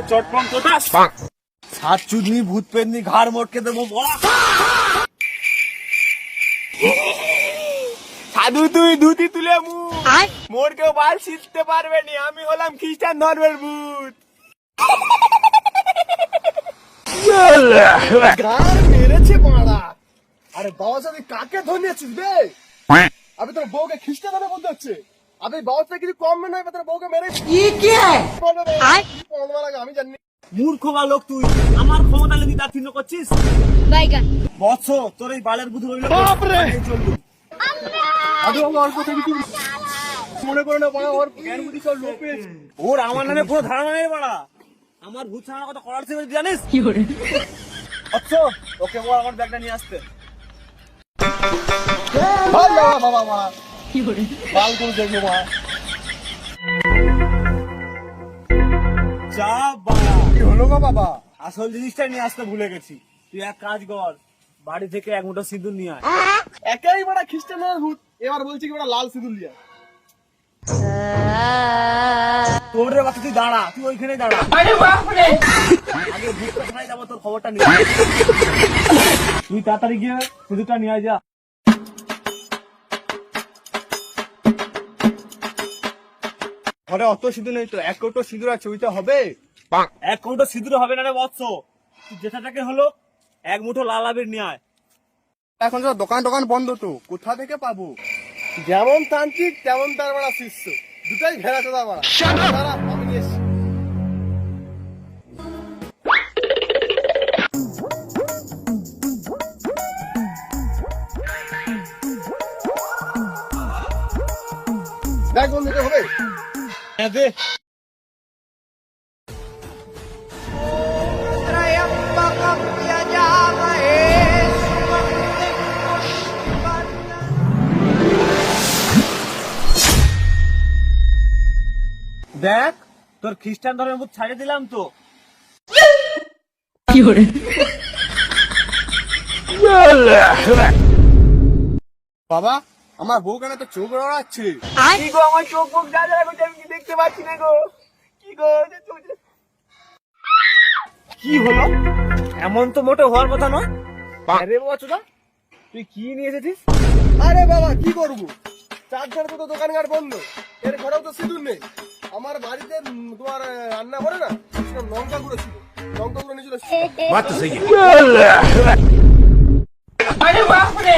চটপম কোথাস সাত চুদনি ভূত পেননি ঘাড় মোটকে দেবো সাধু তুই ধুতি তুলে মোর কেউ বাল ছিঁড়তে পারবে নি। আমি হলাম খ্রিস্টান ধর্মের ভূত। মেরেছে মারা। আরে বাবা সাহেব কাকে ধরিয়েছিস বে? আমি তোর বউকে খ্রিস্টান ধর্মে বলতে হচ্ছে। আমি বাবা থেকে কিছু কম নয়, তোর বউকে মেরেছি। আমি জানি মূর্খ বালক তুই আমার ক্ষমতা লেগে তার চিহ্ন করছিস। বৎস তোর এই বালের বুধ রইল চলবি। আমি অল্প থেকে কিছু মনে করে না বাড়া, ওর জ্ঞান বুদ্ধি সব লোপ পেয়েছে। ওর আমার নামে কোনো ধারণা নেই বাড়া। আমার ভূত ছাড়ানোর কথা করার ছিল জানিস কি করে? আচ্ছা ওকে বল আমার ব্যাগটা নিয়ে আসতে। বাবা মা কি করে বাল করে দেখবো মা। যা বাড়া কি হলো গো বাবা? আসল জিনিসটা নিয়ে আসতে ভুলে গেছি। তুই এক কাজ কর, বাড়ি থেকে এক মুঠো সিঁদুর নিয়ে আয়। একাই বড় খ্রিস্টানের ভূত, এবার বলছি কি বড় লাল সিঁদুর লিয়া। তোর রে বাচ্চা তুই দাঁড়া, তুই ওইখানে দাঁড়া। আরে বাপ রে আগে ভূতটা ছাড়াই যাবো, তোর খবরটা নিয়ে তুই তাড়াতাড়ি গিয়ে সিঁদুরটা নিয়ে আয় যা। ঘরে অত সিঁদুর নেই তো, এক কৌটো সিঁদুর আছে, ওইটা হবে? এক কৌটো সিঁদুর হবে না রে বৎস। তুই যেটাকে হলো এক মুঠো লাল আবির নিয়ে আয়। এখন তো দোকান বন্ধ, তো কোথা থেকে পাবো? যেমন তান্ত্রিক তেমন তার বড় শিষ্য, দুটাই ভেড়া চোদা বড়। আমি নিয়ে এসছি। দেখ বন্ধু, এটা হবে? হ্যাঁ দে। দেখ তোর খ্রিস্টান ধর্মের ভূত ছাড়িয়ে দিলাম তো। কি করে বাবা, আমার বউ কেন তো চোখ রাড়াচ্ছে? কি গো আমার চোখ মুখ যা যা করছে, আমি কি দেখতে পাচ্ছি না গো। কি গো কি হলো? এমন তো মোটে হওয়ার কথা নয়। আরে বাবা চোদা, তুই কি নিয়ে এসেছিস? আরে বাবা কি করবো, চারজন তো দোকানঘাট বন্ধ, এর ঘরেও তো সিঁদুর নেই। আমার বাড়িতে তোমার রান্না করে না, লঙ্কা গুঁড়ো ছিল, লঙ্কা গুঁড়ো নিয়েছিল। আরে বাপ রে